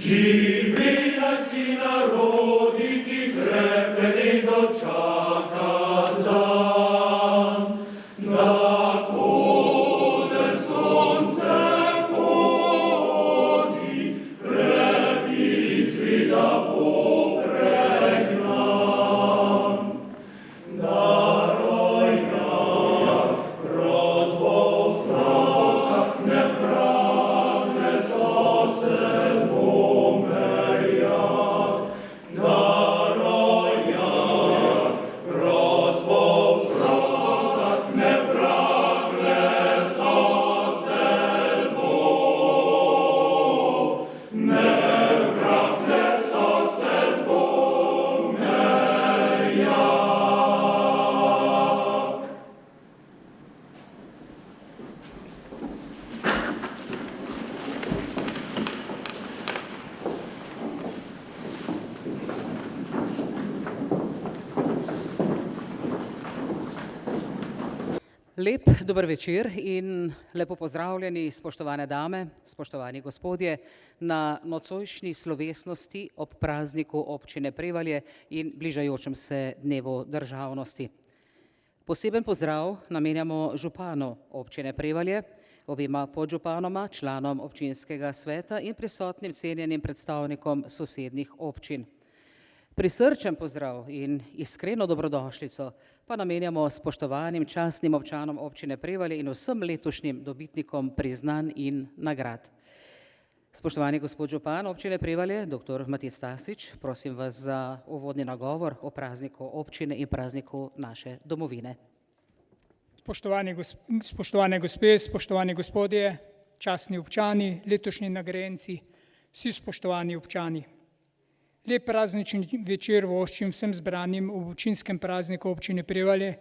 Živela si narodi, ki krepeni dočaka dan, da koder sonce hodi, prebili sveta popregnan. Da roja, rozvol vsak ne pragne sose, Lep dober večer in lepo pozdravljeni, spoštovane dame, spoštovani gospodje, na nocojšnji slovesnosti ob prazniku občine Prevalje in bližajočem se dnevu državnosti. Poseben pozdrav namenjamo županu občine Prevalje, obima podžupanoma, članom občinskega sveta in prisotnim cenjenim predstavnikom sosednjih občin. Prisrčen pozdrav in iskreno dobrodošlico pa namenjamo spoštovanim častnim občanom občine Prevalje in vsem letošnjim dobitnikom priznanj in nagrad. Spoštovani gospod župan občine Prevalje, dr. Mati Stasič, prosim vas za uvodni nagovor o prazniku občine in prazniku naše domovine. Spoštovane gospe, spoštovani gospodje, častni občani, letošnji nagrajenci, vsi spoštovani občani. Lep praznični večer voščim vsem zbranim v občinskem prazniku občine Prevalje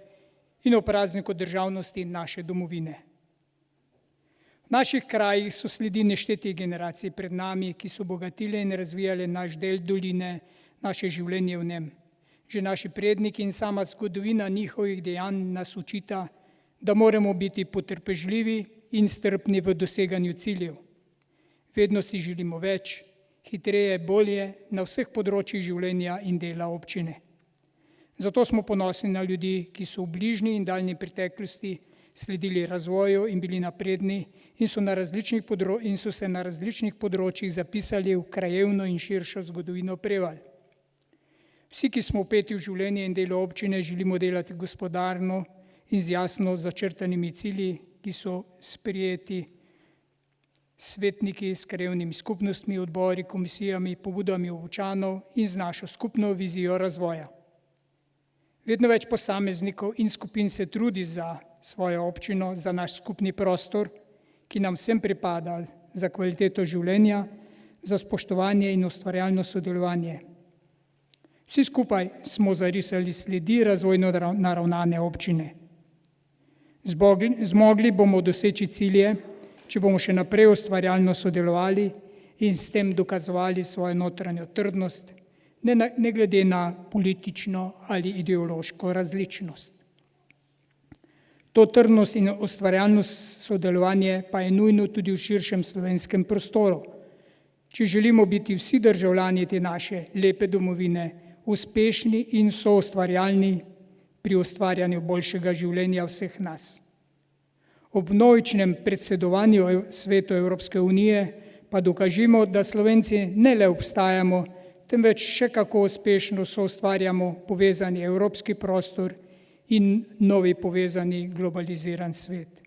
in o prazniku državnosti naše domovine. V naših krajih so sledi neštetih generacij pred nami, ki so bogatile in razvijale naš del doline, naše življenje v njem. Že naši predniki in sama zgodovina njihovih dejanj nas učita, da moramo biti potrpežljivi in strpni v doseganju ciljev. Vedno si želimo več, hitreje, bolje na vseh področjih življenja in dela občine. Zato smo ponosni na ljudi, ki so v bližnji in daljni preteklosti sledili razvoju in bili napredni in so se na različnih področjih zapisali v krajevno in širšo zgodovino Prevalj. Vsi, ki smo vpeti v življenje in delo občine, želimo delati gospodarno in z jasno začrtanimi cilji, ki so sprejeti svetniki s krajevnimi skupnostmi, odbori, komisijami, pobudami občanov in z našo skupno vizijo razvoja. Vedno več posameznikov in skupin se trudi za svojo občino, za naš skupni prostor, ki nam vsem pripada, za kvaliteto življenja, za spoštovanje in ustvarjalno sodelovanje. Vsi skupaj smo zarisali sledi razvojno naravnane občine. Zmogli bomo doseči cilje, če bomo še naprej ustvarjalno sodelovali in s tem dokazovali svojo notranjo trdnost, ne glede na politično ali ideološko različnost. To trdnost in ustvarjalno sodelovanje pa je nujno tudi v širšem slovenskem prostoru. Če želimo biti vsi državljani te naše lepe domovine uspešni in soustvarjalni pri ustvarjanju boljšega življenja vseh nas. Ob vnovičnem predsedovanju Svetu Evropske unije pa dokažimo, da Slovenci ne le obstajamo, temveč še kako uspešno soustvarjamo povezani evropski prostor in novi povezani globaliziran svet.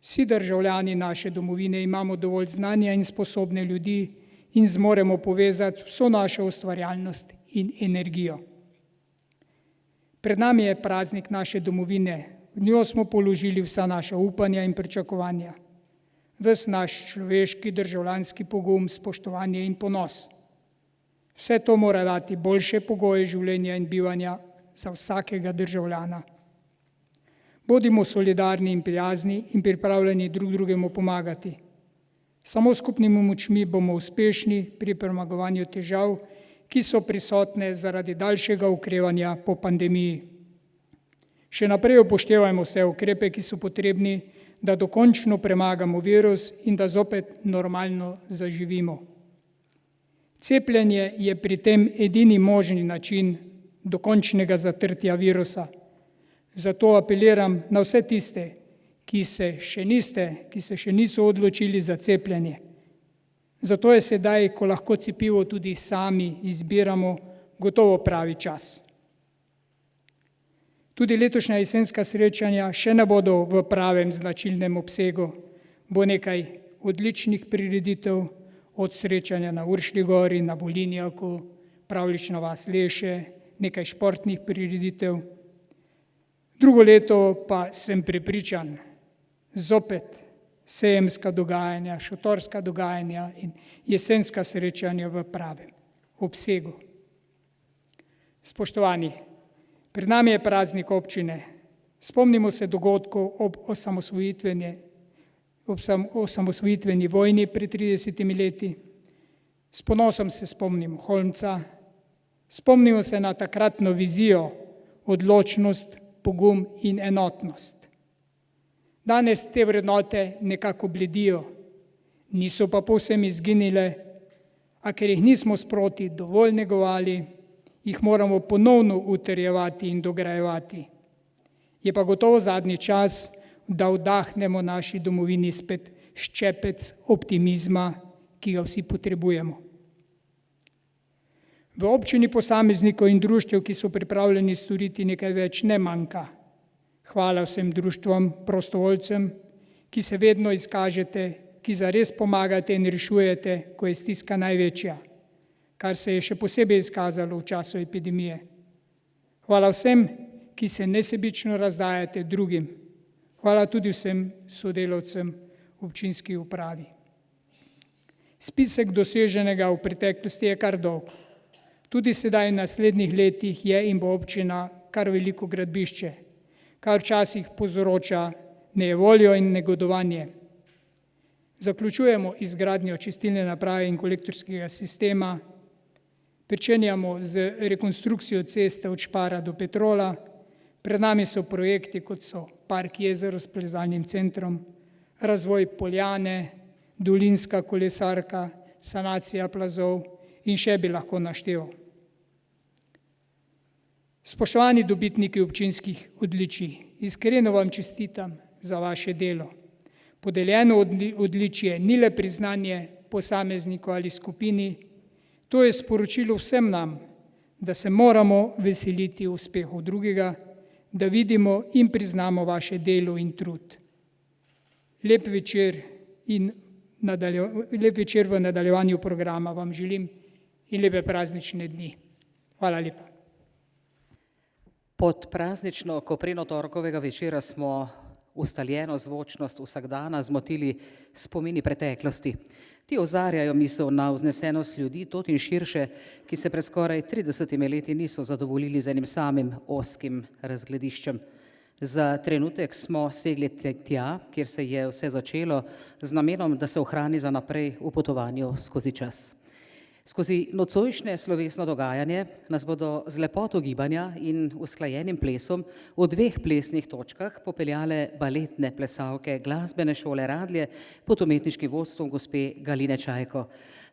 Vsi državljani naše domovine imamo dovolj znanja in sposobne ljudi in zmoremo povezati vso našo ustvarjalnost in energijo. Pred nami je praznik naše domovine, v njo smo položili vsa naša upanja in pričakovanja, ves naš človeški državljanski pogum, spoštovanje in ponos. Vse to mora dati boljše pogoje življenja in bivanja za vsakega državljana. Bodimo solidarni in prijazni in pripravljeni drug drugemu pomagati. Samo skupnimi močmi bomo uspešni pri premagovanju težav, ki so prisotne zaradi daljšega okrevanja po pandemiji. Še naprej upoštevajmo vse ukrepe, ki so potrebni, da dokončno premagamo virus in da zopet normalno zaživimo. Cepljenje je pri tem edini možni način dokončnega zatrtja virusa. Zato apeliram na vse tiste, ki se še niso odločili za cepljenje. Zato je sedaj, ko lahko cepivo tudi sami izbiramo, gotovo pravi čas. Tudi letošnja jesenska srečanja še ne bodo v pravem značilnem obsegu. Bo nekaj odličnih prireditev, od srečanja na Uršlji gori, na Volinjaku, pravljična vas Leše, nekaj športnih prireditev. Drugo leto pa sem prepričan, zopet sejemska dogajanja, šotorska dogajanja in jesenska srečanja v pravem obsegu. Spoštovani, pred nami je praznik občine. Spomnimo se dogodkov ob osamosvojitveni vojni pred 30 leti. S ponosom se spomnimo Holmca, spomnimo se na takratno vizijo, odločnost, pogum in enotnost. Danes te vrednote nekako bledijo, niso pa povsem izginile, a ker jih nismo sproti dovolj negovali, jih moramo ponovno utrjevati in dograjevati. Je pa gotovo zadnji čas, da vdahnemo naši domovini spet ščepec optimizma, ki ga vsi potrebujemo. V občini posameznikov in društev, ki so pripravljeni storiti nekaj več, ne manjka. Hvala vsem društvom, prostovoljcem, ki se vedno izkažete, ki zares pomagate in rešujete, ko je stiska največja, kar se je še posebej izkazalo v času epidemije. Hvala vsem, ki se nesebično razdajate drugim. Hvala tudi vsem sodelavcem v občinski upravi. Spisek doseženega v preteklosti je kar dolg. Tudi sedaj v naslednjih letih je in bo občina kar veliko gradbišče, kar včasih povzroča nejevoljo in negodovanje. Zaključujemo izgradnjo čistilne naprave in kolektorskega sistema, pričenjamo z rekonstrukcijo ceste od Špara do Petrola, pred nami so projekti, kot so Park jezero s plezalnim centrom, razvoj Poljane, dolinska kolesarka, sanacija plazov in še bi lahko našteval. Spoštovani dobitniki občinskih odličij, iskreno vam čestitam za vaše delo. Podeljeno odličje ni le priznanje posamezniku ali skupini, to je sporočilo vsem nam, da se moramo veseliti uspehov drugega, da vidimo in priznamo vaše delo in trud. Lep večer v nadaljevanju programa vam želim in lepe praznične dni. Hvala lepa. Pod praznično koprino torkovega večera smo ustaljeno zvočnost vsakdana zmotili spomini preteklosti. Ti ozarjajo misel na vznesenost ljudi, tot in širše, ki se pred skoraj 30 leti niso zadovoljili z enim samim ozkim razglediščem. Za trenutek smo segli tja, kjer se je vse začelo, z namenom, da se ohrani za naprej v potovanju skozi čas. Skozi nocojšnje slovesno dogajanje nas bodo z lepoto gibanja in usklajenim plesom v dveh plesnih točkah popeljale baletne plesalke glasbene šole Radlje pod umetniškim vodstvom gospe Galine Čajko.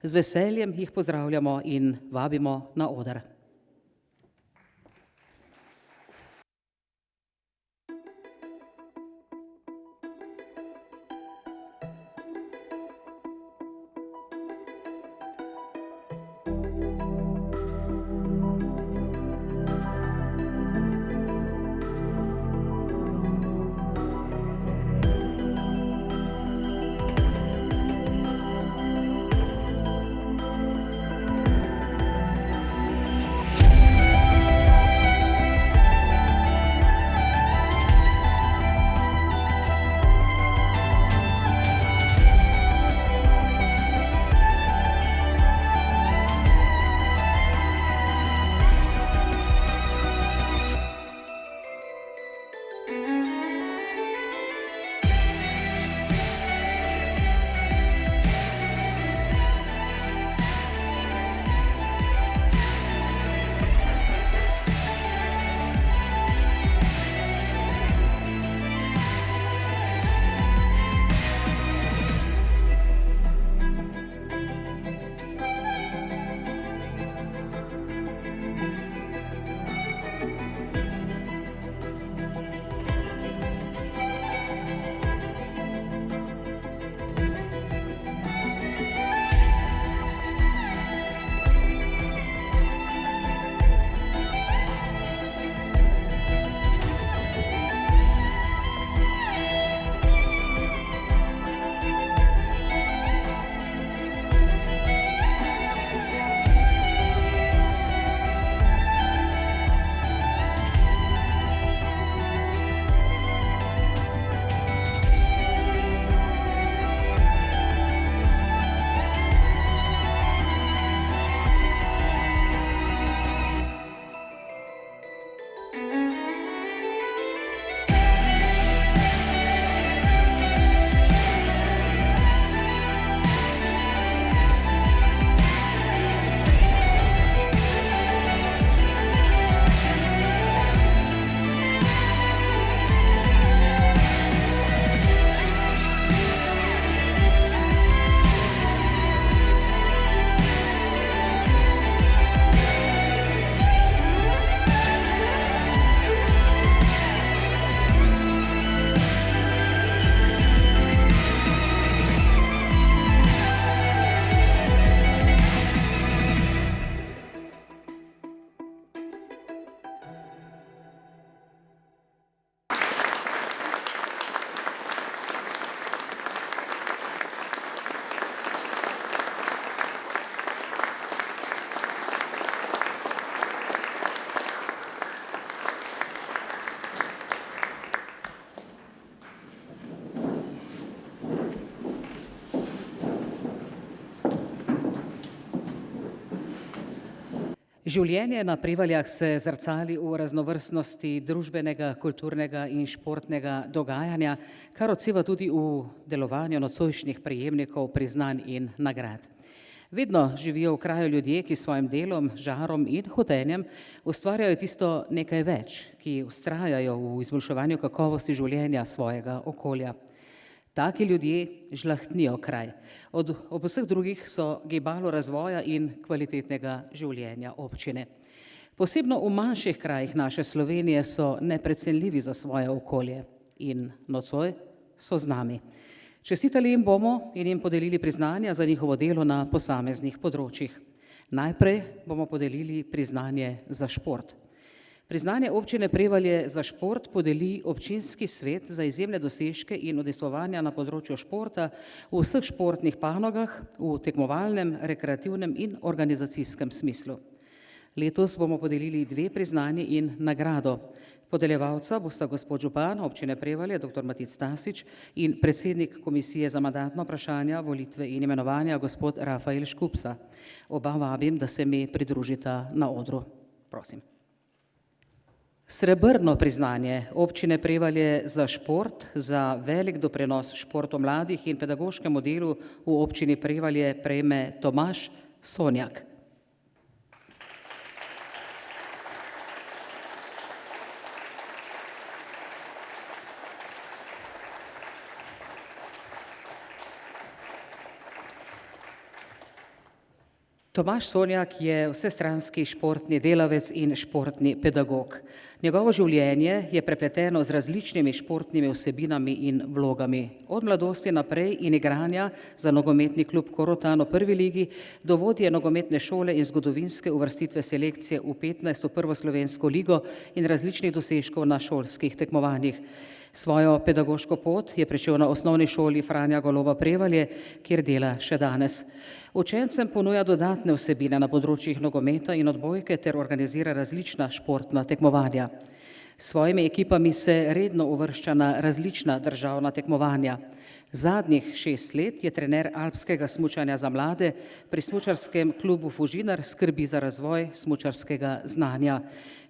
Z veseljem jih pozdravljamo in vabimo na oder. Življenje na Prevaljah se zrcali v raznovrstnosti družbenega, kulturnega in športnega dogajanja, kar odseva tudi v delovanju nocojšnjih prejemnikov priznanj in nagrad. Vedno živijo v kraju ljudje, ki s svojim delom, žarom in hotenjem ustvarjajo tisto nekaj več, ki vztrajajo v izboljševanju kakovosti življenja svojega okolja. Taki ljudje žlahtnijo kraj. Ob vseh drugih so gibalo razvoja in kvalitetnega življenja občine. Posebno v manjših krajih naše Slovenije so neprecenljivi za svoje okolje in nocoj so z nami. Čestitali jim bomo in jim podelili priznanja za njihovo delo na posameznih področjih. Najprej bomo podelili priznanje za šport. Priznanje občine Prevalje za šport podeli občinski svet za izjemne dosežke in udejstvovanja na področju športa v vseh športnih panogah, v tekmovalnem, rekreativnem in organizacijskem smislu. Letos bomo podelili 2 priznanji in nagrado. Podeljevalca bosta gospod župan občine Prevalje, dr. Matic Stasič, in predsednik Komisije za mandatna vprašanja, volitve in imenovanja, gospod Rafael Škupsa. Oba vabim, da se mi pridružita na odru. Prosim. Srebrno priznanje občine Prevalje za šport, za velik doprinos športu mladih in pedagoškemu delu v občini Prevalje prejme Tomaž Sonjak. Tomaž Sonjak je vsestranski športni delavec in športni pedagog. Njegovo življenje je prepleteno z različnimi športnimi vsebinami in vlogami. Od mladosti naprej in igranja za nogometni klub Korotan v prvi ligi do vodje nogometne šole in zgodovinske uvrstitve selekcije v 15. prvo slovensko ligo in različnih dosežkov na šolskih tekmovanjih. Svojo pedagoško pot je pričel na osnovni šoli Franja Goloba Prevalje, kjer dela še danes. Učencem ponuja dodatne vsebine na področjih nogometa in odbojke ter organizira različna športna tekmovanja. S svojimi ekipami se redno uvršča na različna državna tekmovanja. Zadnjih 6 let je trener alpskega smučanja za mlade, pri smučarskem klubu Fužinar skrbi za razvoj smučarskega znanja.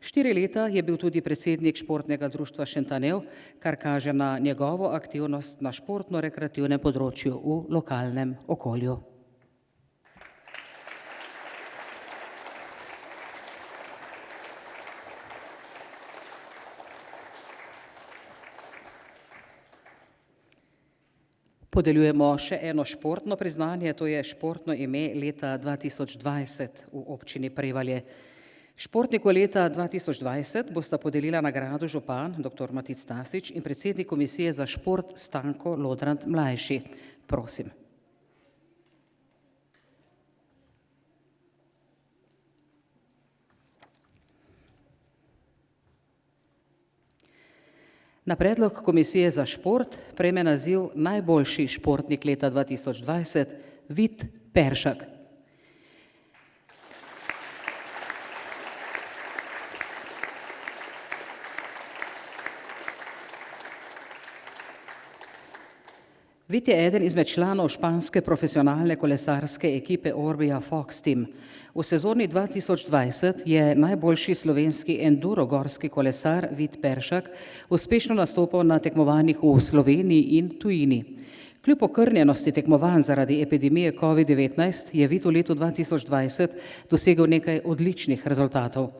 4 leta je bil tudi predsednik športnega društva Šentanev, kar kaže na njegovo aktivnost na športno-rekreativnem področju v lokalnem okolju. Podeljujemo še eno športno priznanje, to je športno ime leta 2020 v občini Prevalje. Športniku leta 2020 bosta podelila nagrado župan dr. Matic Stasič in predsednik Komisije za šport Stanko Lodrand mlajši. Prosim. Na predlog Komisije za šport prejme naziv najboljši športnik leta 2020 Vid Peršak. Vid je eden izmed članov španske profesionalne kolesarske ekipe Orbea Fox Team. V sezoni 2020 je najboljši slovenski enduro gorski kolesar Vid Peršak uspešno nastopal na tekmovanjih v Sloveniji in tujini. Kljub okrnjenosti tekmovanj zaradi epidemije COVID-19 je Vid v letu 2020 dosegel nekaj odličnih rezultatov.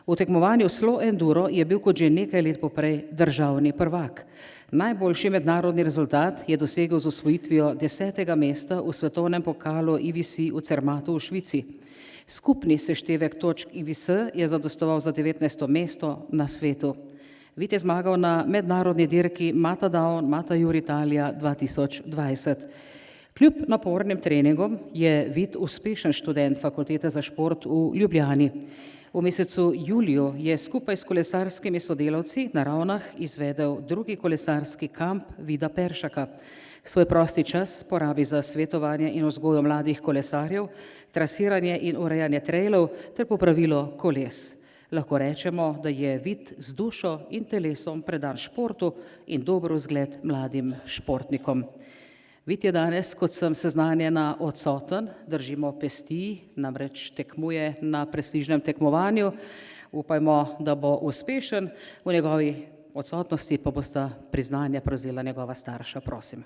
V tekmovanju Slow Enduro je bil kot že nekaj let poprej državni prvak. Najboljši mednarodni rezultat je dosegel z osvojitvijo 10. mesta v svetovnem pokalu IWC v Cermatu v Švici. Skupni seštevek točk IWC je zadostoval za 19. mesto na svetu. Vid je zmagal na mednarodni dirki Mata Down, Mata Jur Italija 2020. Kljub napornim treningom je Vid uspešen študent Fakultete za šport v Ljubljani. V mesecu juliju je skupaj s kolesarskimi sodelavci na Ravnah izvedel drugi kolesarski kamp Vida Peršaka. Svoj prosti čas porabi za svetovanje in vzgojo mladih kolesarjev, trasiranje in urejanje trailov ter popravilo koles. Lahko rečemo, da je Vid z dušo in telesom predan športu in dober vzgled mladim športnikom. Vid je danes, kot sem seznanjena, odsoten, držimo pesti, namreč tekmuje na prestižnem tekmovanju. Upajmo, da bo uspešen, v njegovi odsotnosti pa bosta priznanje prevzela njegova starša, prosim.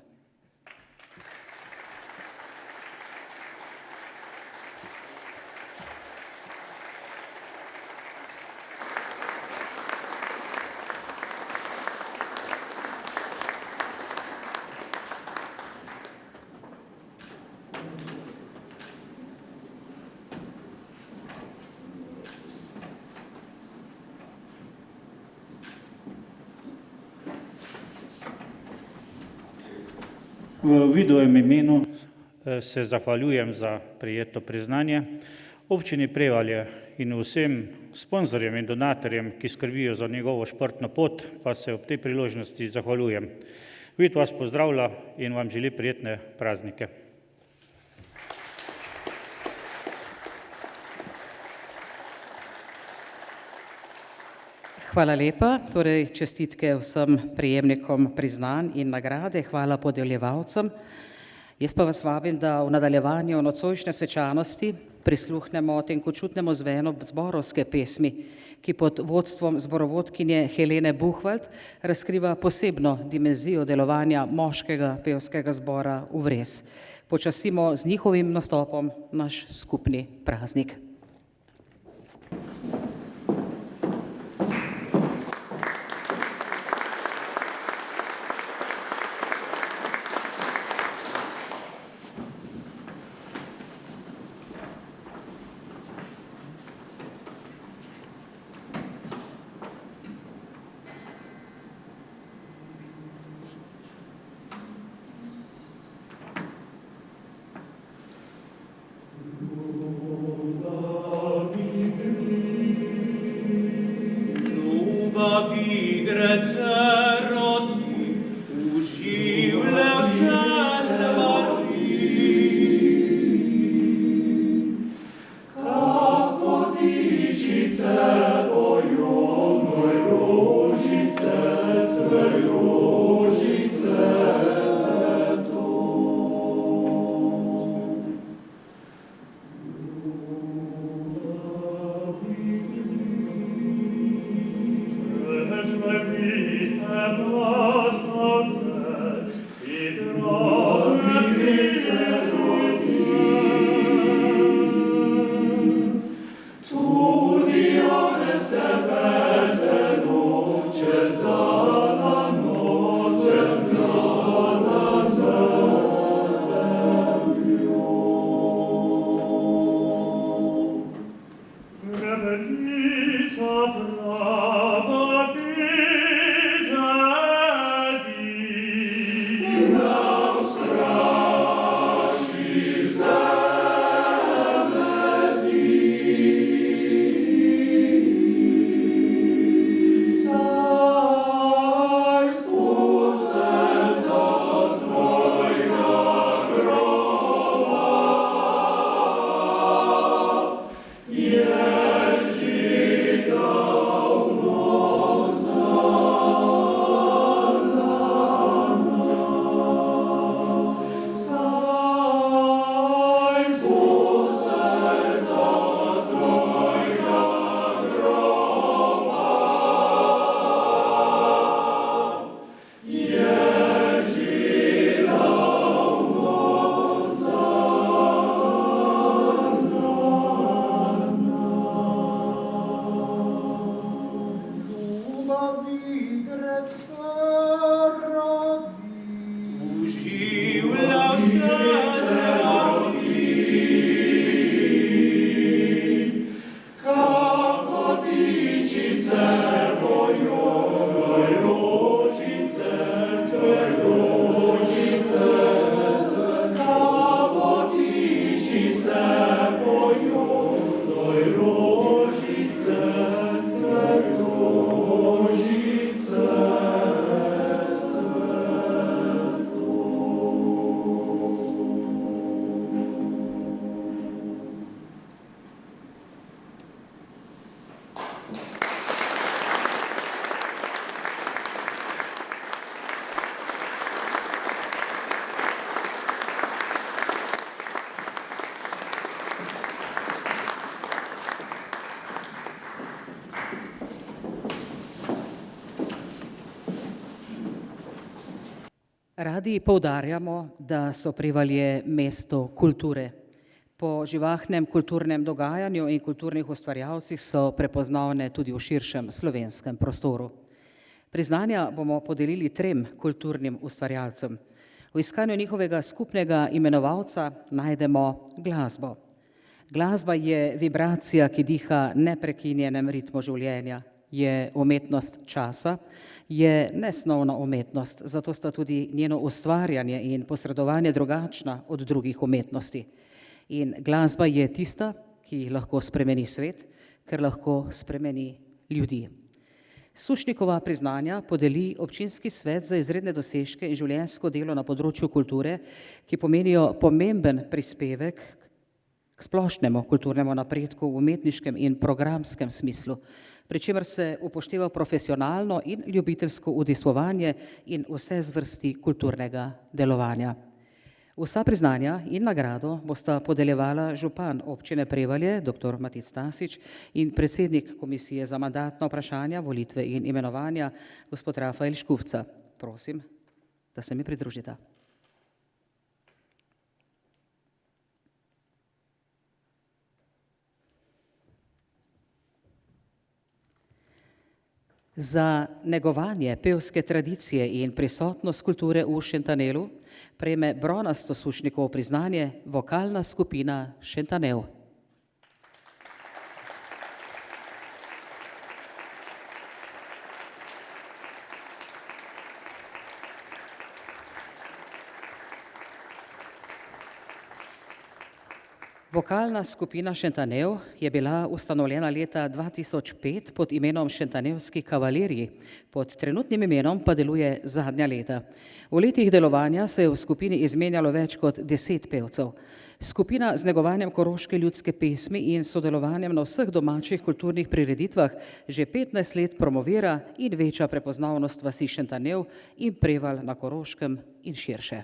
V vidovem imenu se zahvaljujem za prijeto priznanje. Občini Prevalje in vsem sponzorjem in donatorjem, ki skrbijo za njegovo športno pot, pa se ob tej priložnosti zahvaljujem. Vid vas pozdravlja in vam želi prijetne praznike. Hvala lepa, torej čestitke vsem prejemnikom priznanj in nagrade, hvala podeljevalcem. Jaz pa vas vabim, da v nadaljevanju nocojšnje svečanosti prisluhnemo tenkočutnemu zvenu zborovske pesmi, ki pod vodstvom zborovodkinje Helene Buchwald razkriva posebno dimenzijo delovanja moškega pevskega zbora Vres. Počastimo z njihovim nastopom naš skupni praznik. Ježi dal Radi poudarjamo, da so Prevalje mesto kulture. Po živahnem kulturnem dogajanju in kulturnih ustvarjalcih so prepoznavne tudi v širšem slovenskem prostoru. Priznanja bomo podelili 3 kulturnim ustvarjalcem. V iskanju njihovega skupnega imenovalca najdemo glasbo. Glasba je vibracija, ki diha neprekinjenem ritmu življenja. Je umetnost časa, je nesnovna umetnost, zato sta tudi njeno ustvarjanje in posredovanje drugačna od drugih umetnosti. In glasba je tista, ki lahko spremeni svet, ker lahko spremeni ljudi. Sušnikova priznanja podeli občinski svet za izredne dosežke in življenjsko delo na področju kulture, ki pomenijo pomemben prispevek k splošnemu kulturnemu napredku v umetniškem in programskem smislu, pri čemer se upošteva profesionalno in ljubiteljsko udejstvovanje in vse zvrsti kulturnega delovanja. Vsa priznanja in nagrado bosta podeljevala župan občine Prevalje, dr. Matic Stasič, in predsednik Komisije za mandatna vprašanja, volitve in imenovanja, gospod Rafael Škufca. Prosim, da se mi pridružita. Za negovanje pevske tradicije in prisotnost kulture v Šentanelu prejme bronasto Sušnikovo priznanje vokalna skupina Šentanel. Vokalna skupina Šentanel je bila ustanovljena leta 2005 pod imenom Šentanelski kavalerji, pod trenutnim imenom pa deluje zadnja leta. V letih delovanja se je v skupini izmenjalo več kot 10 pevcev. Skupina z negovanjem koroške ljudske pesmi in sodelovanjem na vseh domačih kulturnih prireditvah že 15 let promovira in veča prepoznavnost vasi Šentanel in Prevalj na Koroškem in širše.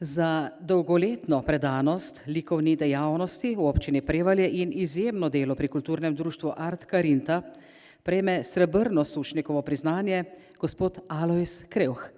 Za dolgoletno predanost likovni dejavnosti v občini Prevalje in izjemno delo pri kulturnem društvu Art Karinta prejme srebrno Sušnikovo priznanje gospod Alojz Krevh.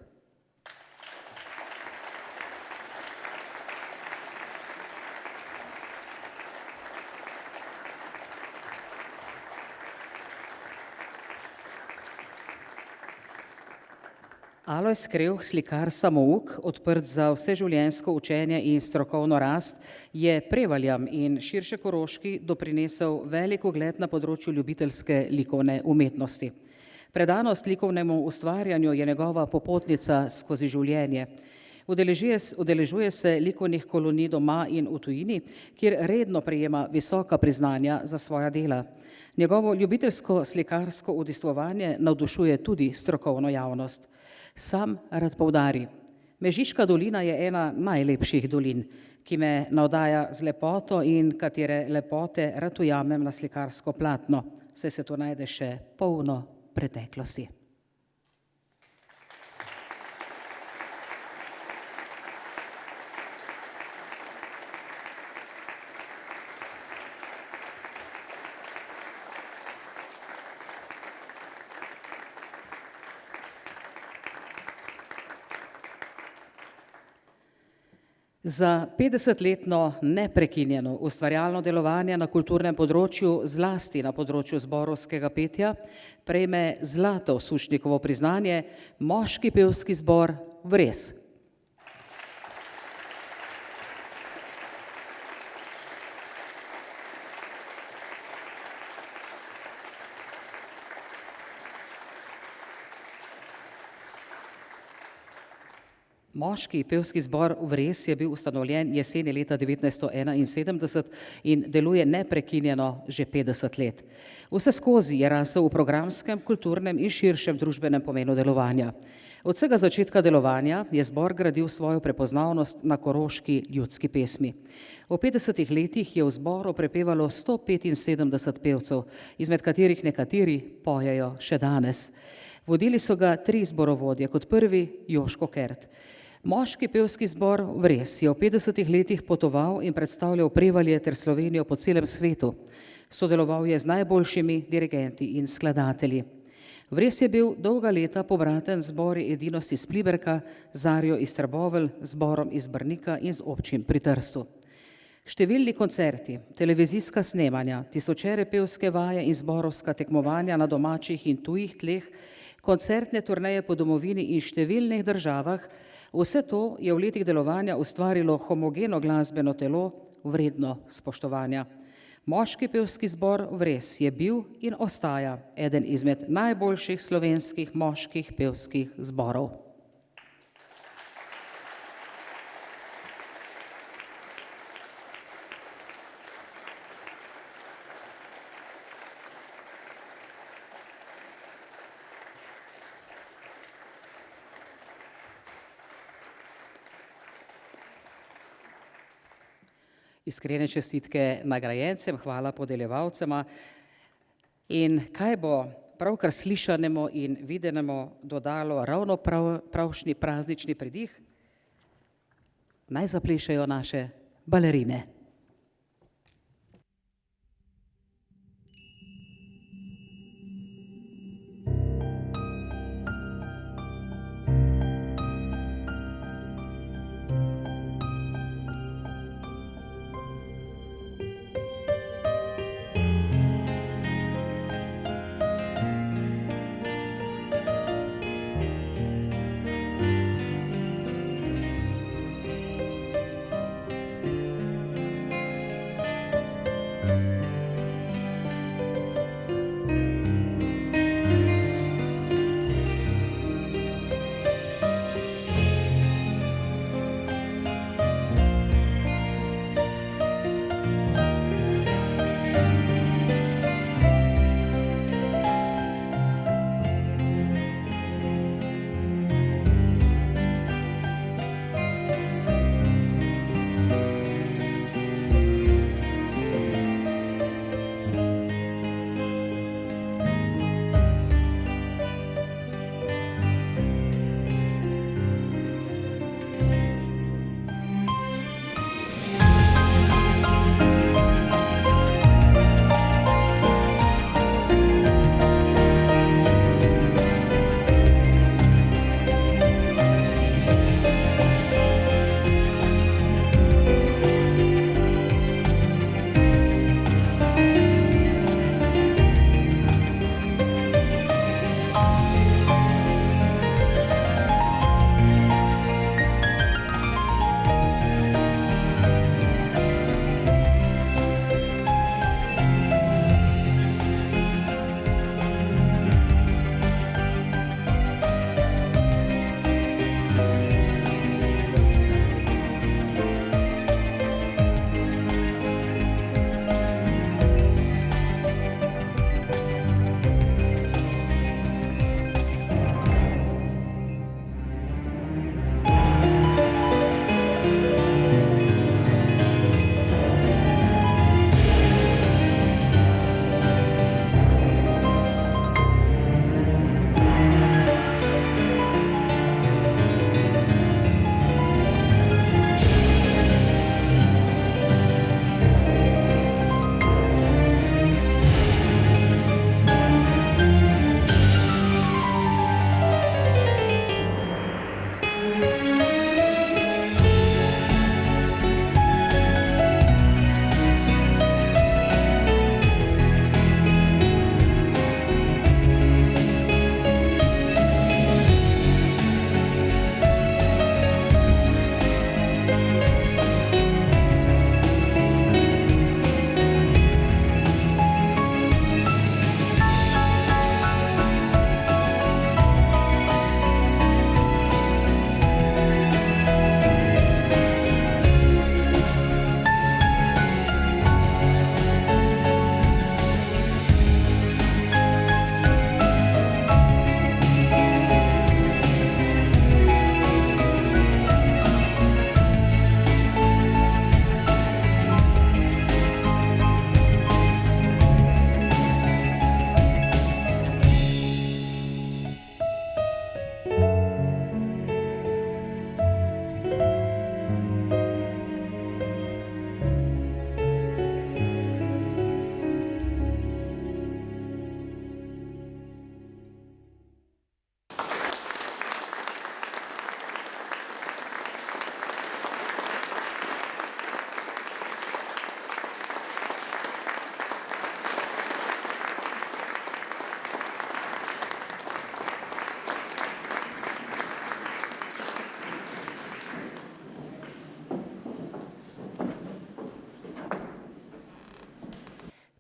Alojz Krevh, slikar samouk, odprt za vseživljenjsko učenje in strokovno rast, je Prevaljam in širše Koroški doprinesel velik ugled na področju ljubiteljske likovne umetnosti. Predanost likovnemu ustvarjanju je njegova popotnica skozi življenje. Udeležuje se likovnih kolonij doma in v tujini, kjer redno prejema visoka priznanja za svoja dela. Njegovo ljubiteljsko slikarsko udejstvovanje navdušuje tudi strokovno javnost. Sam rad poudari, Mežiška dolina je ena najlepših dolin, ki me navdaja z lepoto in katere lepote rad ujamem na slikarsko platno, saj se tu najde še polno preteklosti. Za 50-letno neprekinjeno ustvarjalno delovanje na kulturnem področju, zlasti na področju zborovskega petja, prejme zlato Sušnikovo priznanje moški pevski zbor Vres. Moški pevski zbor Vres je bil ustanovljen jeseni leta 1971 in deluje neprekinjeno že 50 let. Vseskozi je rasel v programskem, kulturnem in širšem družbenem pomenu delovanja. Od vsega začetka delovanja je zbor gradil svojo prepoznavnost na koroški ljudski pesmi. V 50 letih je v zboru prepevalo 175 pevcev, izmed katerih nekateri pojejo še danes. Vodili so ga 3 zborovodje, kot prvi Joško Kert. Moški pevski zbor Vres je v 50 letih potoval in predstavljal Prevalje ter Slovenijo po celem svetu. Sodeloval je z najboljšimi dirigenti in skladatelji. Vres je bil dolga leta pobraten zbori Edinost iz Pliberka, Zarjo iz Trbovelj, zborom iz Brnika in z občin pri Trstu. Številni koncerti, televizijska snemanja, tisočere pevske vaje in zborovska tekmovanja na domačih in tujih tleh, koncertne turneje po domovini in številnih državah, vse to je v letih delovanja ustvarilo homogeno glasbeno telo, vredno spoštovanja. Moški pevski zbor Vres je bil in ostaja eden izmed najboljših slovenskih moških pevskih zborov. Iskrene čestitke nagrajencem, hvala podeljevalcema. In kaj bo pravkar slišanemu in videnemu dodalo ravno pravšnji praznični pridih? Naj zaplešejo naše balerine.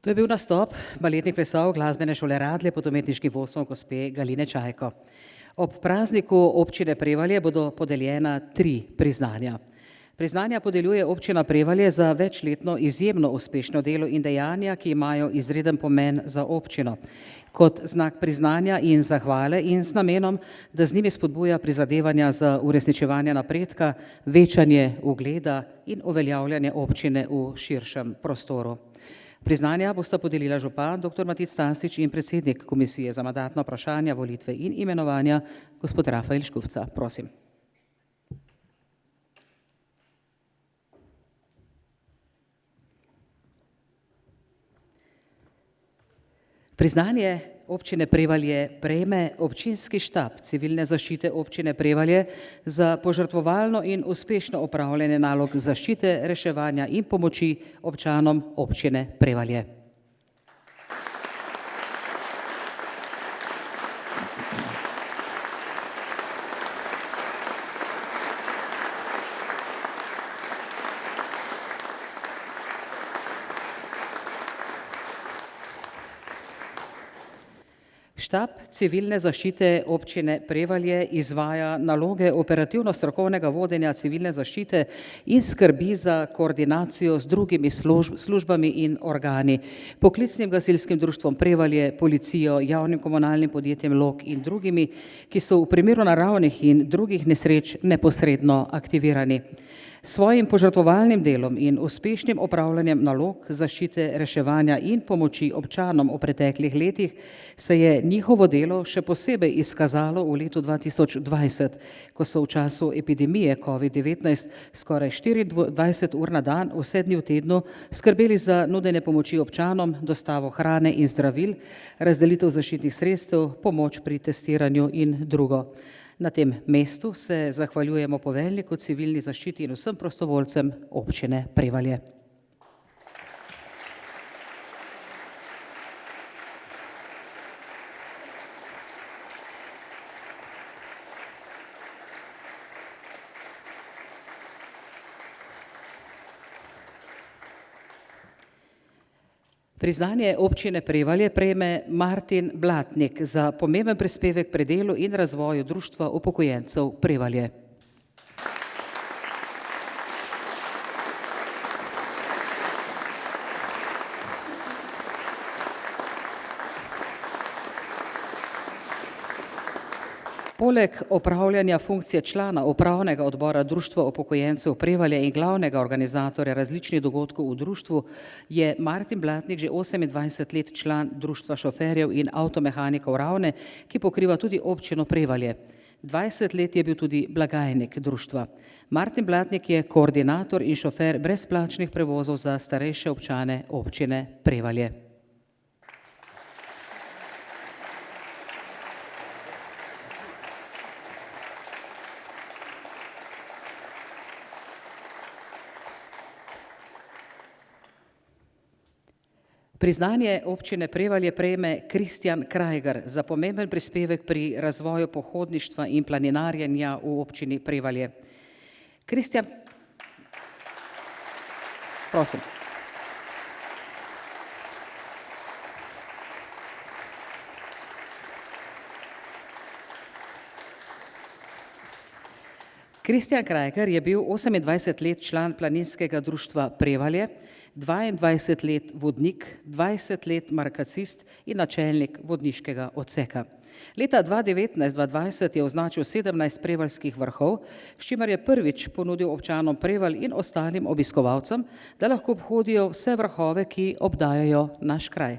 To je bil nastop baletnih plesov glasbene šole Radlje pod umetniškim vodstvom gospe Galine Čajko. Ob prazniku občine Prevalje bodo podeljena 3 priznanja. Priznanja podeljuje občina Prevalje za večletno izjemno uspešno delo in dejanja, ki imajo izreden pomen za občino. Kot znak priznanja in zahvale in z namenom, da z njimi spodbuja prizadevanja za uresničevanje napredka, večanje ugleda in uveljavljanje občine v širšem prostoru. Priznanja bosta podelila župan dr. Matic Stasič in predsednik Komisije za mandatna vprašanja, volitve in imenovanja gospod Rafael Škufca. Prosim. Priznanje občine Prevalje prejme občinski štab civilne zaščite občine Prevalje za požrtvovalno in uspešno opravljanje nalog zaščite, reševanja in pomoči občanom občine Prevalje. Štab civilne zaščite občine Prevalje izvaja naloge operativno-strokovnega vodenja civilne zaščite in skrbi za koordinacijo z drugimi službami in organi, poklicnim gasilskim društvom Prevalje, policijo, javnim komunalnim podjetjem Log in drugimi, ki so v primeru naravnih in drugih nesreč neposredno aktivirani. Svojim požrtvovalnim delom in uspešnim opravljanjem nalog zaščite, reševanja in pomoči občanom v preteklih letih se je njihovo delo še posebej izkazalo v letu 2020, ko so v času epidemije COVID-19 skoraj 24 ur na dan, vse dni v tednu, skrbeli za nudenje pomoči občanom, dostavo hrane in zdravil, razdelitev zaščitnih sredstev, pomoč pri testiranju in drugo. Na tem mestu se zahvaljujemo poveljniku civilni zaščiti in vsem prostovoljcem občine Prevalje. Priznanje občine Prevalje prejme Martin Blatnik za pomemben prispevek pri delu in razvoju Društva upokojencev Prevalje. Poleg opravljanja funkcije člana upravnega odbora Društva upokojencev Prevalje in glavnega organizatorja različnih dogodkov v društvu je Martin Blatnik že 28 let član Društva šoferjev in avtomehanikov Ravne, ki pokriva tudi občino Prevalje. 20 let je bil tudi blagajnik društva. Martin Blatnik je koordinator in šofer brezplačnih prevozov za starejše občane občine Prevalje. Priznanje občine Prevalje prejme Kristjan Krajger za pomemben prispevek pri razvoju pohodništva in planinarjenja v občini Prevalje. Kristjan, prosim. Kristjan Krajger je bil 28 let član planinskega društva Prevalje, 22 let vodnik, 20 let markacist in načelnik vodniškega odseka. Leta 2019-2020 je označil 17 prevaljskih vrhov, s čimer je prvič ponudil občanom Prevalj in ostalim obiskovalcem, da lahko obhodijo vse vrhove, ki obdajajo naš kraj.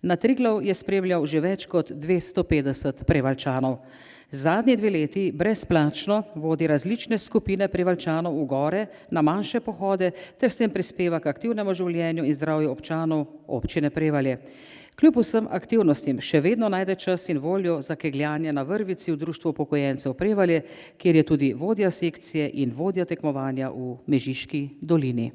Na Triglav je spremljal že več kot 250 prevaljčanov. Zadnji 2 leti brezplačno vodi različne skupine prevaljčanov v gore, na manjše pohode ter s tem prispeva k aktivnemu življenju in zdravju občanov občine Prevalje. Kljub vsem aktivnostim še vedno najde čas in voljo za kegljanje na vrvici v Društvu upokojencev Prevalje, kjer je tudi vodja sekcije in vodja tekmovanja v Mežiški dolini.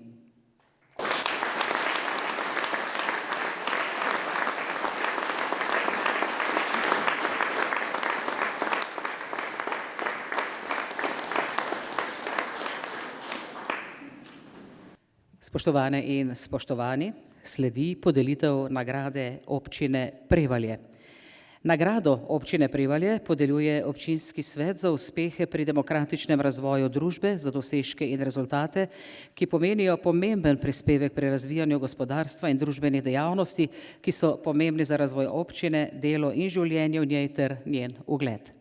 Spoštovane in spoštovani, Sledi podelitev nagrade občine Prevalje. Nagrado občine Prevalje podeljuje občinski svet za uspehe pri demokratičnem razvoju družbe, za dosežke in rezultate, ki pomenijo pomemben prispevek pri razvijanju gospodarstva in družbenih dejavnosti, ki so pomembni za razvoj občine, delo in življenje v njej ter njen ugled.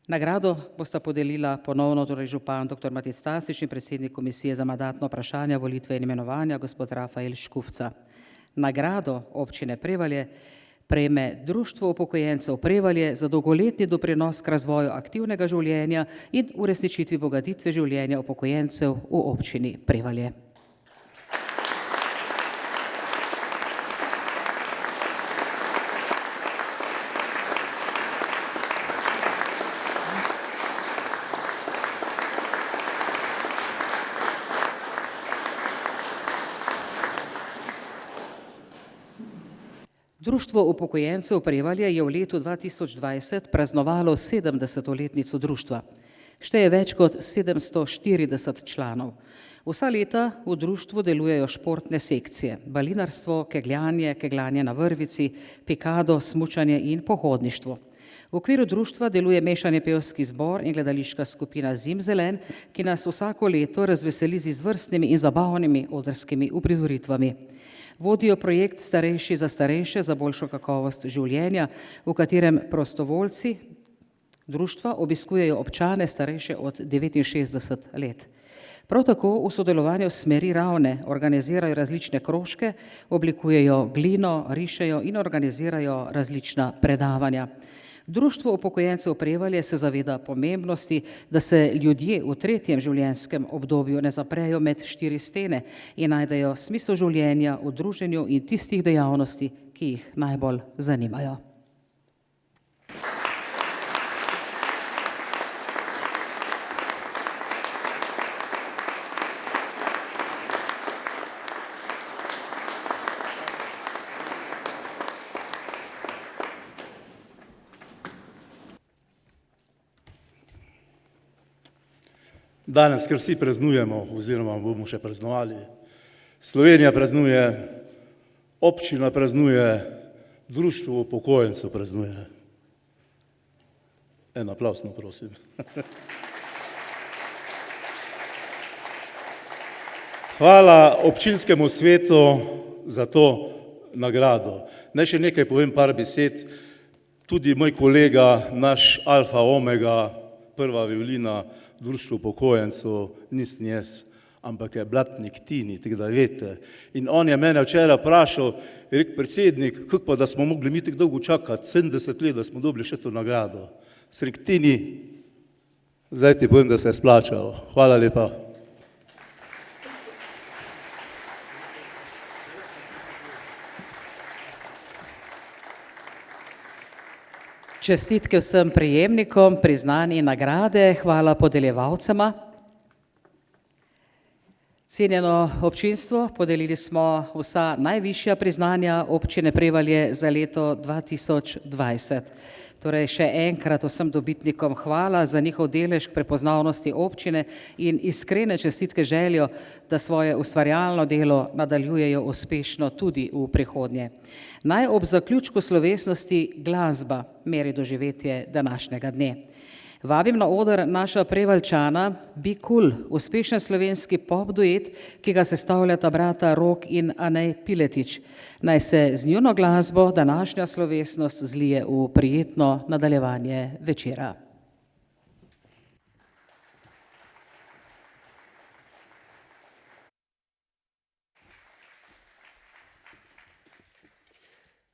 Nagrado bosta podelila ponovno župan dr. Matic Tasič in predsednik Komisije za mandatna vprašanja, volitve in imenovanja gospod Rafael Škufca. Nagrado občine Prevalje prejme Društvo upokojencev Prevalje za dolgoletni doprinos k razvoju aktivnega življenja in uresničitvi bogatitve življenja upokojencev v občini Prevalje. Društvo upokojencev Prevalje je v letu 2020 praznovalo 70-letnico društva. Šteje več kot 740 članov. Vsa leta v društvu delujejo športne sekcije, balinarstvo, kegljanje na vrvici, pikado, smučanje in pohodništvo. V okviru društva deluje mešani pevski zbor in gledališka skupina Zimzelen, ki nas vsako leto razveseli z izvrstnimi in zabavnimi odrskimi uprizoritvami. Vodijo projekt Starejši za starejše za boljšo kakovost življenja, v katerem prostovoljci društva obiskujejo občane starejše od 69 let. Prav tako v sodelovanju s Smeri Ravne organizirajo različne krožke, oblikujejo glino, rišejo in organizirajo različna predavanja. Društvo upokojencev Prevalje se zaveda pomembnosti, da se ljudje v tretjem življenjskem obdobju ne zaprejo med štiri stene in najdejo smisel življenja v druženju in tistih dejavnosti, ki jih najbolj zanimajo. Danes, ker vsi praznujemo, oziroma bomo še praznovali, Slovenija praznuje, občina praznuje, Društvo upokojencev praznuje. En aplavz, prosim. Hvala občinskemu svetu za to nagrado. Naj še nekaj povem, par besed. Tudi moj kolega, naš alfa omega, prva violina, Društvo upokojencev, nisem jaz, ampak je blatnik Tini, tako da veste. In on je mene včeraj vprašal, je rekel, predsednik, kako pa, da smo mogli mi tako dolgo čakati, 70 let, da smo dobili še to nagrado. Sem rekel, Tini, zdaj ti povem, da se je splačal. Hvala lepa. Čestitke vsem prejemnikom priznanj in nagrade, hvala podeljevalcema. Cenjeno občinstvo, podelili smo vsa najvišja priznanja občine Prevalje za leto 2020. Torej še enkrat vsem dobitnikom hvala za njihov delež k prepoznavnosti občine in iskrene čestitke željo, da svoje ustvarjalno delo nadaljujejo uspešno tudi v prihodnje. Naj ob zaključku slovesnosti glasba meri doživetje današnjega dne. Vabim na oder naša Prevaljčana Be Cool, uspešen slovenski pop duet, ki ga sestavljata brata Rok in Anej Piletič. Naj se z njuno glasbo današnja slovesnost zlije v prijetno nadaljevanje večera.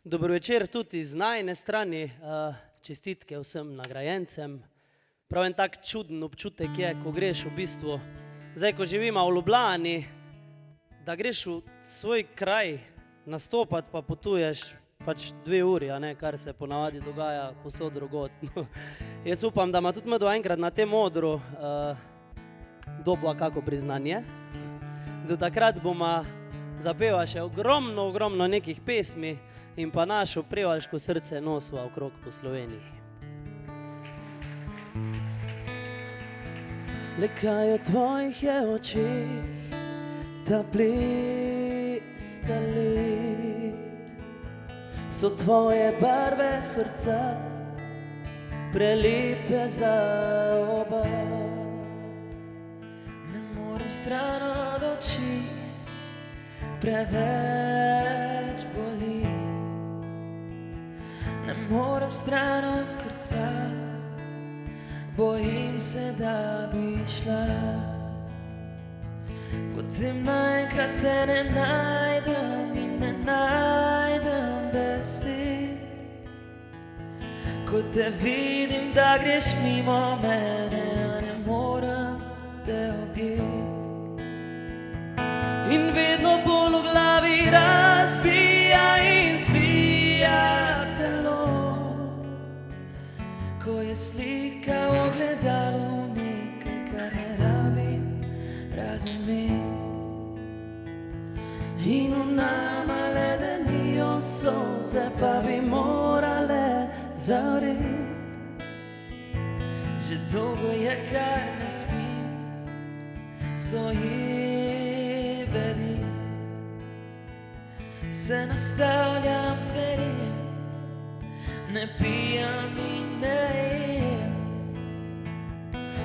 Dobro večer tudi z najne strani, čestitke vsem nagrajencem. Prav en tak čuden občutek je, ko greš v bistvu, zdaj ko živimo v Ljubljani, da greš v svoj kraj nastopati, pa potuješ pač 2 uri, kar se ponavadi dogaja povsod drugod. Jaz upam, da ima tudi do enkrat na tem odru dobila kako priznanje. Do takrat bomo zapeva še ogromno nekih pesmi in pa našo prevaljško srce nosva okrog po Sloveniji. Le kaj v tvojih je očih, ta ples 200 let. So tvoje barve srca prelepe za oba. Ne morem stran od oči, preveč boli. Ne morem stran od srca, bojim se, da bi šla. Potem naenkrat se ne najdem in ne najdem besed. Ko te vidim, da greš mimo mene, a ne morem te objeti. In vedno bolj v glavi razbija in zvija telo. Ko je slika v ogledalu nekaj, kar ne rabim razumeti. In v nama ledenijo solze, pa bi morale zavreti. Že dolgo je, kar ne spim, stoji bedim. Se nastavljam zverjem, ne pijem in ne jem.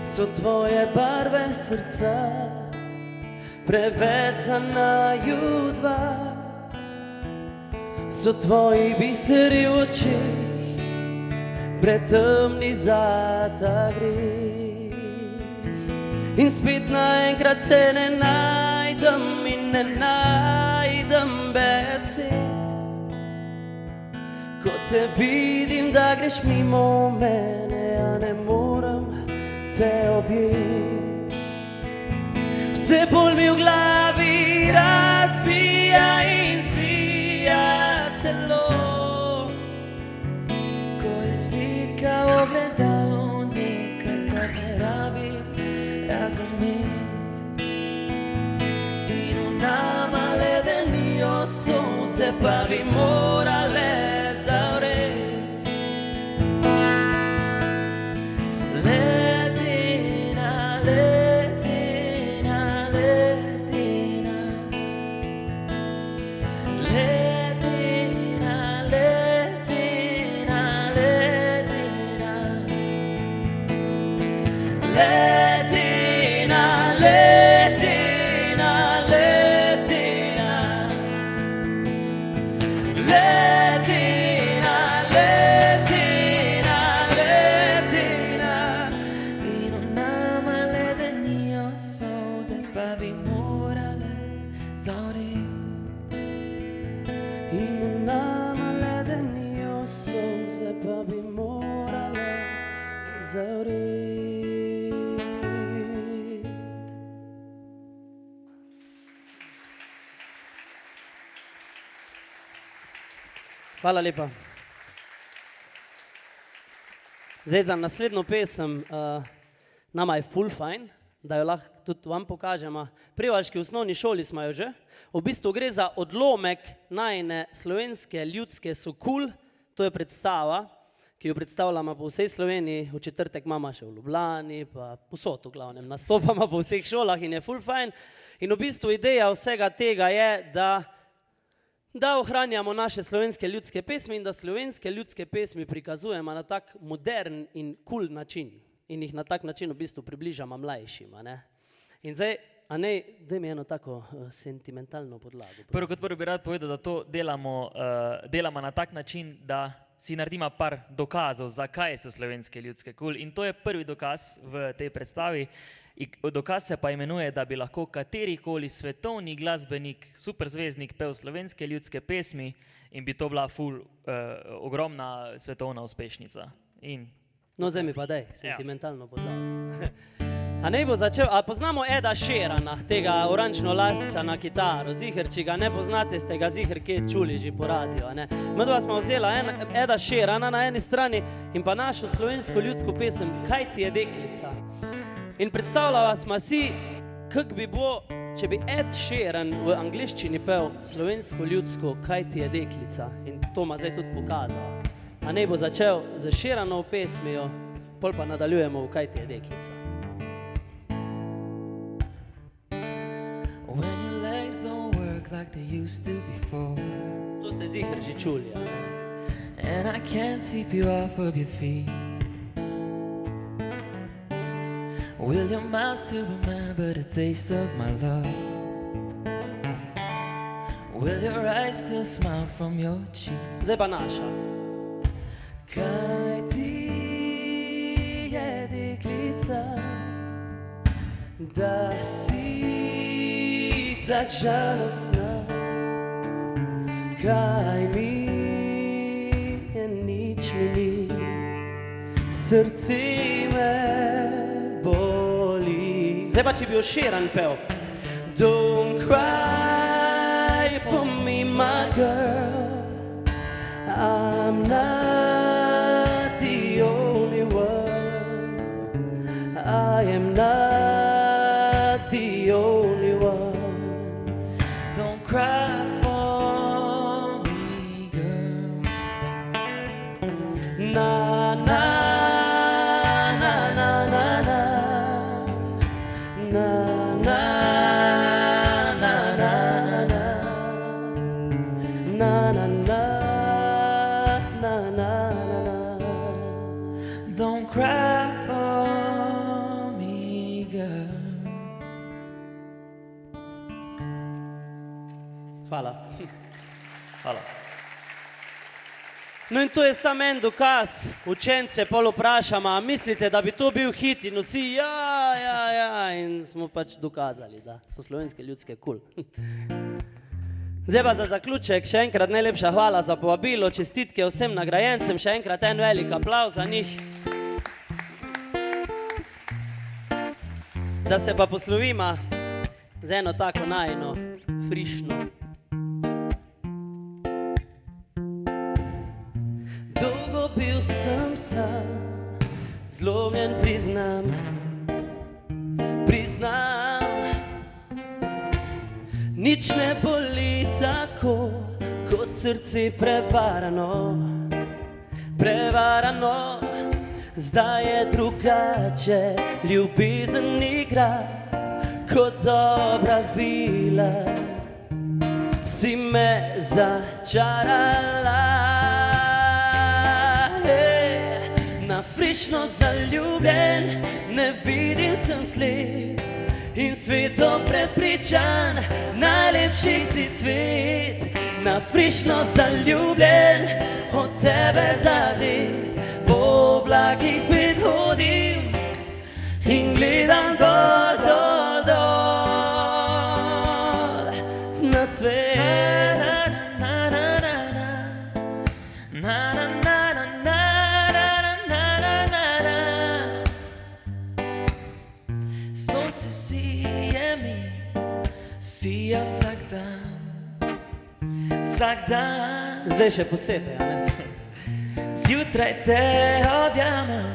So tvoje barve srca preveč za naju dva. So tvoji biseri v očeh pretemni za ta greh. In spet naenkrat se ne najdem in ne najdem besed. Ko te vidim, da greš mimo mene, a ne morem te objeti. Vse bolj mi v glavi razbija in zvija telo. Ko je slika v ogledalu nekaj, kar ne rabim razumeti. In v nama ledenijo solze, pa bi morale zavreti. Hvala lepa. Zdaj za naslednjo pesem, nama je ful fajn, da jo lahko tudi vam pokažemo. Prevaljški osnovni šoli smo jo že. V bistvu gre za odlomek najine slovenske ljudske Sokul. To je predstava, ki jo predstavljamo po vsej Sloveniji. V četrtek imamo še v Ljubljani, pa posod v glavnem nastopamo po vseh šolah in je ful fajn. In v bistvu ideja vsega tega je, da ohranjamo naše slovenske ljudske pesmi in da slovenske ljudske pesmi prikazujemo na tak modern in cool način. In jih na tak način v bistvu približamo mlajšima. In zdaj, daj mi eno tako sentimentalno podlago. Prvo kot prvo bi rad povedal, da to delamo na tak način, da si naredimo par dokazov, zakaj so slovenske ljudske cool. In to je prvi dokaz v tej predstavi. Dokaz se pa imenuje, da bi lahko katerikoli svetovni glasbenik, superzvezdnik pel slovenske ljudske pesmi in bi to bila ogromna svetovna uspešnica. No, zdaj mi pa daj, sentimentalno podlago. A ne bo začel, a poznamo Eda Sheerana, tega orančno lasca na kitaro, ziher, če ga ne poznate, ste ga ziher kje čuli že po radiju, ne. Medva smo vzela Eda Sheerana na eni strani in pa našo slovensko ljudsko pesem Kaj ti je deklica. In predstavljala smo si, kak bi bilo, če bi Ed Sheeran v angliščini pel slovensko ljudsko Kaj ti je deklica. In to ma zdaj tudi pokazala. A ne bo začel z Sheeranovo pesmijo, pol pa nadaljujemo v Kaj ti je deklica. When your legs don't work like they used to before. To ste ziher že čuli. Ja? And I can't sweep you off of your feet. Will your mouth still remember the taste of my love? Will your eyes still smile from your cheek? Zdaj pa naša. Kaj ti je deklica, da si tak žalostna? Kaj mi je, nič mi ni, srce me boli. Zdaj pa, če bi Oširan pel. Don't cry for me, my girl. I'm not the only one. I am not the only one. Don't cry for me, girl. Na na na na na na na na na na na na na na. Don't cry for me, girl. Hvala. Hvala. No in to je samo en dokaz. Učence pol vprašamo, a mislite, da bi to bil hit? In vsi ja. In smo pač dokazali, da so slovenske ljudske kul. Zdaj pa za zaključek še enkrat najlepša hvala za povabilo, čestitke vsem nagrajencem, še enkrat en velik aplavz za njih. Da se pa poslovima z eno tako najino, frišno. Dolgo bil sem sam, zlomljen priznam, nič ne boli tako, kot srce prevarano. Zdaj je drugače, ljubezen igra kot dobra vila. Si me začarala, na frišno zaljubljen, ne vidim, sem slep in sveto prepričan, najlepši si cvet. Na frišno zaljubljen, od tebe zadet, po oblakih spet hodim in gledam dol, dol, dol na svet. Sonce sije mi, sija vsak dan. Zdaj še posebej, a ne? Zjutraj te objamem,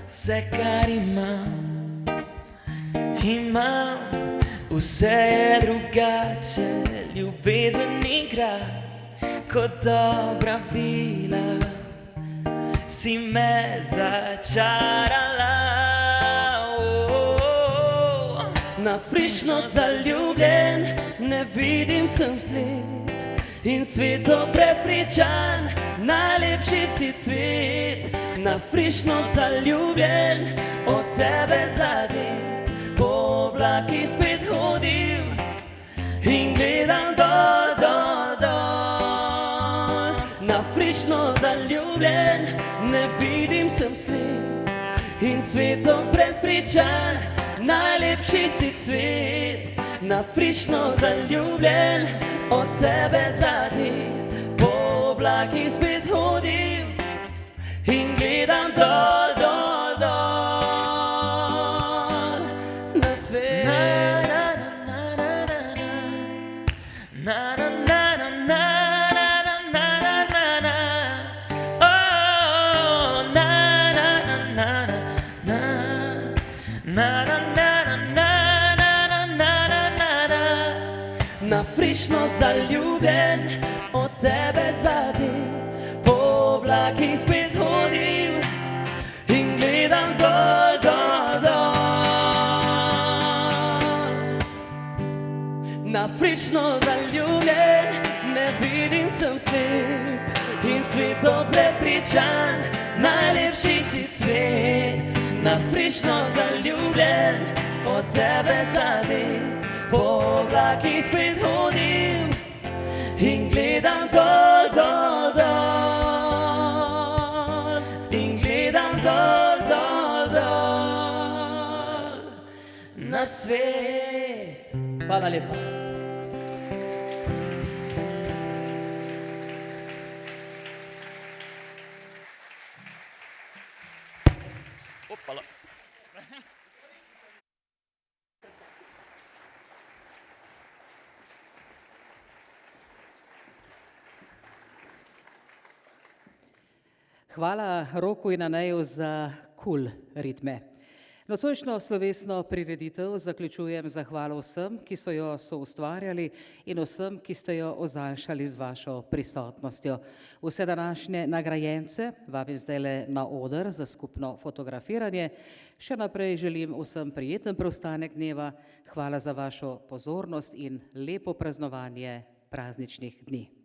vse kar imam. Vse je drugače, ljubezen igra kot dobra vila. Si me začarala, na frišno zaljubljen, ne vidim, sem slep in sveto prepričan, najlepši si cvet. Na frišno zaljubljen, od tebe zadet, po oblakih spet hodim in gledam dol, dol, dol. Na frišno zaljubljen, ne vidim, sem slep in sveto prepričan, najlepši si cvet. Na frišno zaljubljen, od tebe zadet, po oblakih spet hodim in gledam dol, dol, dol na svet. Na frišno zaljubljen, od tebe zadet, po oblakih spet hodim in gledam dol, dol, dol. Na frišno zaljubljen. Američan, najlepši si cvet, na frišno zaljubljen, od tebe zadet, po oblakih spet hodim in gledam dol, dol, dol, in gledam dol, dol, dol, na svet. Hvala lepa. Opala. Hvala Roku in Aneju za ritme. Nocojšnjo slovesno prireditev zaključujem zahvalo vsem, ki so jo soustvarjali in vsem, ki ste jo ozaljšali z vašo prisotnostjo. Vse današnje nagrajence vabim zdajle na oder za skupno fotografiranje. Še naprej želim vsem prijeten preostanek dneva. Hvala za vašo pozornost in lepo praznovanje prazničnih dni.